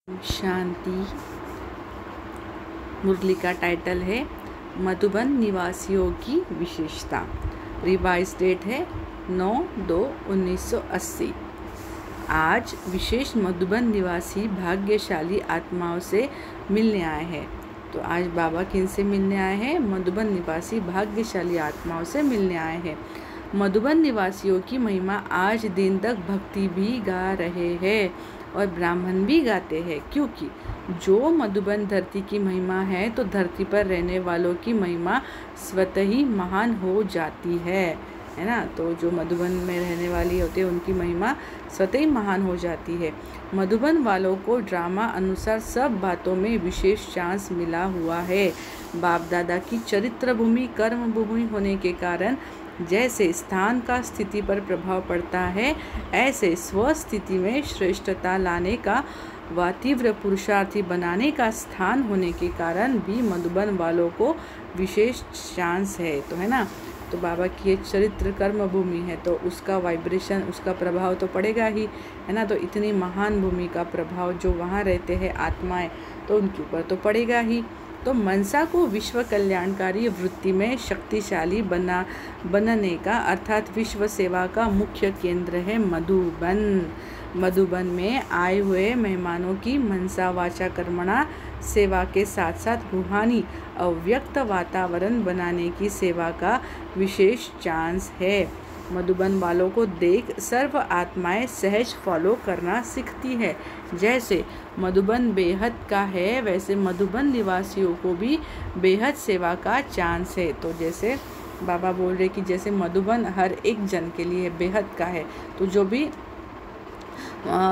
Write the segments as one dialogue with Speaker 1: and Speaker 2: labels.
Speaker 1: शांति। मुरली का टाइटल है मधुबन निवासियों की विशेषता। रिवाइज डेट है 9/2/1980। आज विशेष मधुबन निवासी भाग्यशाली आत्माओं से मिलने आए हैं। तो आज बाबा किन से मिलने आए हैं? मधुबन निवासी भाग्यशाली आत्माओं से मिलने आए हैं। मधुबन निवासियों की महिमा आज दिन तक भक्ति भी गा रहे हैं और ब्राह्मण भी गाते हैं, क्योंकि जो मधुबन धरती की महिमा है तो धरती पर रहने वालों की महिमा स्वतः ही महान हो जाती है ना। तो जो मधुबन में रहने वाली होती है उनकी महिमा स्वतः ही महान हो जाती है। मधुबन वालों को ड्रामा अनुसार सब बातों में विशेष चांस मिला हुआ है। बाप दादा की चरित्र भूमि कर्म भूमि होने के कारण जैसे स्थान का स्थिति पर प्रभाव पड़ता है, ऐसे स्वस्थिति में श्रेष्ठता लाने का व तीव्र पुरुषार्थी बनाने का स्थान होने के कारण भी मधुबन वालों को विशेष चांस है। तो है ना, तो बाबा की ये चरित्र कर्म भूमि है तो उसका वाइब्रेशन, उसका प्रभाव तो पड़ेगा ही, है ना। तो इतनी महान भूमि का प्रभाव जो वहाँ रहते हैं आत्माएं, तो उनके ऊपर तो पड़ेगा ही। तो मनसा को विश्व कल्याणकारी वृत्ति में शक्तिशाली बनने का अर्थात विश्व सेवा का मुख्य केंद्र है मधुबन। मधुबन में आए हुए मेहमानों की मनसा वाचा कर्मणा सेवा के साथ साथ रूहानी अव्यक्त वातावरण बनाने की सेवा का विशेष चांस है। मधुबन वालों को देख सर्व आत्माएं सहज फॉलो करना सीखती है। जैसे मधुबन बेहद का है, वैसे मधुबन निवासियों को भी बेहद सेवा का चांस है। तो जैसे बाबा बोल रहे कि जैसे मधुबन हर एक जन के लिए बेहद का है, तो जो भी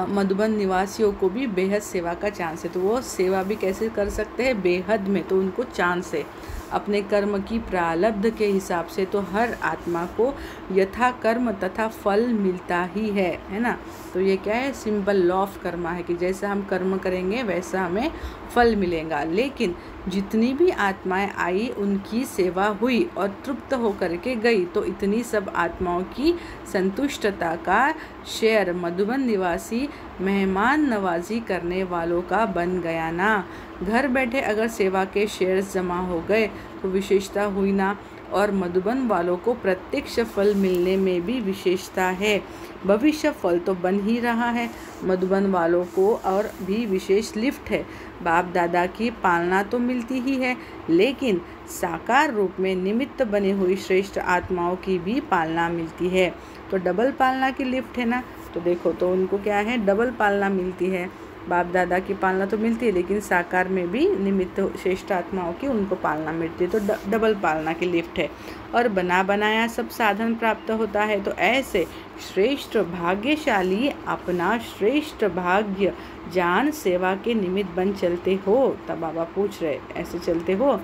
Speaker 1: मधुबन निवासियों को भी बेहद सेवा का चांस है। तो वो सेवा भी कैसे कर सकते हैं? बेहद में, तो उनको चांस है। अपने कर्म की प्रारब्ध के हिसाब से तो हर आत्मा को यथा कर्म तथा फल मिलता ही है ना। तो ये क्या है? सिंपल लॉ ऑफ कर्मा है कि जैसा हम कर्म करेंगे वैसा हमें फल मिलेगा। लेकिन जितनी भी आत्माएं आई उनकी सेवा हुई और तृप्त होकर के गई, तो इतनी सब आत्माओं की संतुष्टता का शेयर मधुबन निवासी मेहमान नवाजी करने वालों का बन गया ना। घर बैठे अगर सेवा के शेयर्स जमा हो गए तो विशेषता हुई ना। और मधुबन वालों को प्रत्यक्ष फल मिलने में भी विशेषता है। भविष्य फल तो बन ही रहा है। मधुबन वालों को और भी विशेष लिफ्ट है। बाप दादा की पालना तो मिलती ही है, लेकिन साकार रूप में निमित्त बनी हुई श्रेष्ठ आत्माओं की भी पालना मिलती है। तो डबल पालना की लिफ्ट है ना। तो देखो, तो उनको क्या है? डबल पालना मिलती है। बाप दादा की पालना तो मिलती है, लेकिन साकार में भी निमित्त श्रेष्ठ आत्माओं की उनको पालना मिलती है। तो डबल पालना की लिफ्ट है। और बना बनाया सब साधन प्राप्त होता है। तो ऐसे श्रेष्ठ भाग्यशाली अपना श्रेष्ठ भाग्य जान सेवा के निमित्त बन चलते हो। तब बाबा पूछ रहे, ऐसे चलते हो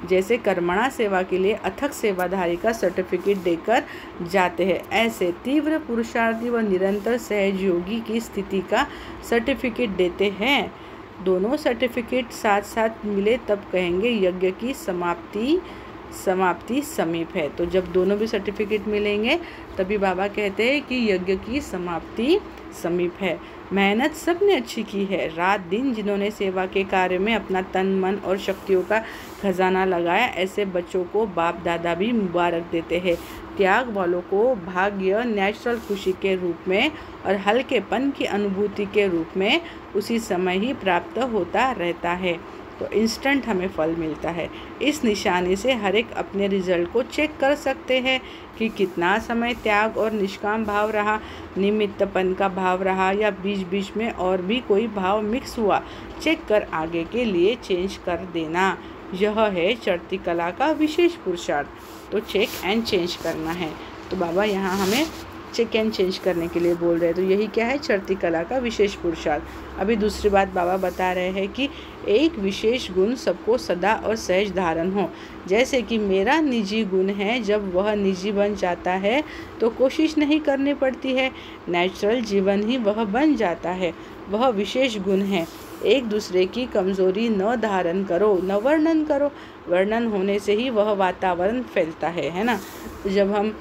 Speaker 1: जैसे कर्मणा सेवा के लिए अथक सेवाधारी का सर्टिफिकेट देकर जाते हैं, ऐसे तीव्र पुरुषार्थी व निरंतर सहज योगी की स्थिति का सर्टिफिकेट देते हैं। दोनों सर्टिफिकेट साथ साथ मिले तब कहेंगे यज्ञ की समाप्ति समीप है। तो जब दोनों भी सर्टिफिकेट मिलेंगे तभी बाबा कहते हैं कि यज्ञ की समाप्ति समीप है। मेहनत सबने अच्छी की है। रात दिन जिन्होंने सेवा के कार्य में अपना तन मन और शक्तियों का खजाना लगाया, ऐसे बच्चों को बाप दादा भी मुबारक देते हैं। त्याग वालों को भाग्य नेचुरल खुशी के रूप में और हल्केपन की अनुभूति के रूप में उसी समय ही प्राप्त होता रहता है। तो इंस्टेंट हमें फल मिलता है। इस निशानी से हर एक अपने रिजल्ट को चेक कर सकते हैं कि कितना समय त्याग और निष्काम भाव रहा, निमित्तपन का भाव रहा, या बीच बीच में और भी कोई भाव मिक्स हुआ। चेक कर आगे के लिए चेंज कर देना। यह है चढ़ती कला का विशेष पुरुषार्थ। तो चेक एंड चेंज करना है। तो बाबा यहाँ हमें चेक एंड चेंज करने के लिए बोल रहे हैं। तो यही क्या है? चढ़ती कला का विशेष पुरुषार्थ। अभी दूसरी बात बाबा बता रहे हैं कि एक विशेष गुण सबको सदा और सहज धारण हो। जैसे कि मेरा निजी गुण है, जब वह निजी बन जाता है तो कोशिश नहीं करनी पड़ती है, नेचुरल जीवन ही वह बन जाता है। वह विशेष गुण है। एक दूसरे की कमजोरी न धारण करो, न वर्णन करो। वर्णन होने से ही वह वातावरण फैलता है ना। जब हम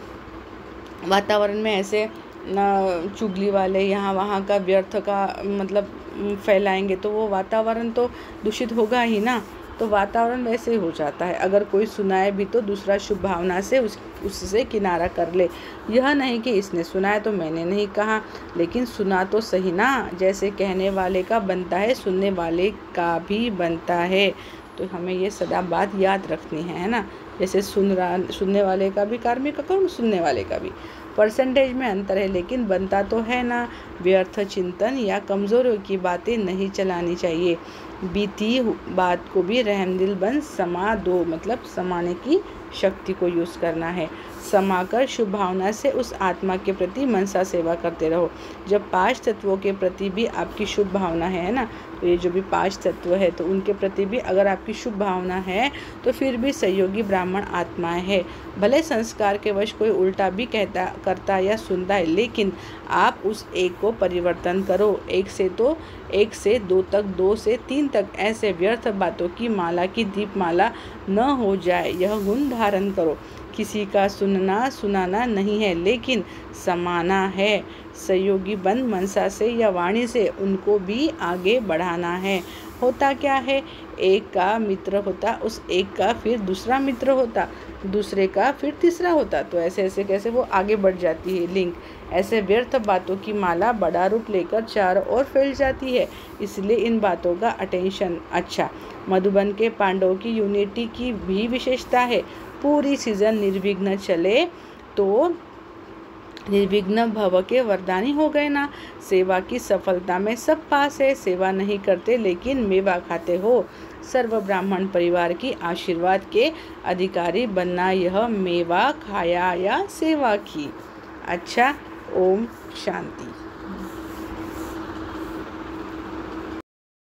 Speaker 1: वातावरण में ऐसे चुगली वाले यहाँ वहाँ का व्यर्थ का मतलब फैलाएंगे तो वो वातावरण तो दूषित होगा ही ना। तो वातावरण वैसे ही हो जाता है। अगर कोई सुनाए भी तो दूसरा शुभ भावना से उससे किनारा कर ले। यह नहीं कि इसने सुनाया तो मैंने नहीं कहा, लेकिन सुना तो सही ना। जैसे कहने वाले का बनता है, सुनने वाले का भी बनता है। तो हमें ये सदा बात याद रखनी है ना। जैसे सुनने वाले का भी कार्मिक अकाउंट, सुनने वाले का भी। परसेंटेज में अंतर है लेकिन बनता तो है ना। व्यर्थ चिंतन या कमज़ोरियों की बातें नहीं चलानी चाहिए। बीती बात को भी रहमदिल बन समा दो, मतलब समाने की शक्ति को यूज़ करना है। समाकर शुभ भावना से उस आत्मा के प्रति मनसा सेवा करते रहो। जब 5 तत्वों के प्रति भी आपकी शुभ भावना है ना, तो ये जो भी 5 तत्व है तो उनके प्रति भी अगर आपकी शुभ भावना है तो फिर भी सहयोगी ब्राह्मण आत्माएं है। भले संस्कार के वश कोई उल्टा भी करता या सुनता है, लेकिन आप उस एक को परिवर्तन करो। 1 से 2 तक, 2 से 3 तक, ऐसे व्यर्थ बातों की माला की दीपमाला न हो जाए, यह गुण धारण करो। किसी का सुनाना नहीं है लेकिन समाना है। सहयोगी बन मनसा से या वाणी से उनको भी आगे बढ़ाना है। होता क्या है, एक का मित्र होता, उस एक का फिर दूसरा मित्र होता, दूसरे का फिर तीसरा होता, तो ऐसे ऐसे कैसे वो आगे बढ़ जाती है लिंक। ऐसे व्यर्थ बातों की माला बड़ा रूप लेकर चारों ओर फैल जाती है। इसलिए इन बातों का अटेंशन। अच्छा, मधुबन के पांडवों की यूनिटी की भी विशेषता है। पूरी सीजन निर्विघ्न चले तो निर्विघ्न भव के वरदानी हो गए ना। सेवा की सफलता में सब पास है। सेवा नहीं करते लेकिन मेवा खाते हो। सर्व ब्राह्मण परिवार की आशीर्वाद के अधिकारी बनना, यह मेवा खाया या सेवा की। अच्छा, ओम शांति।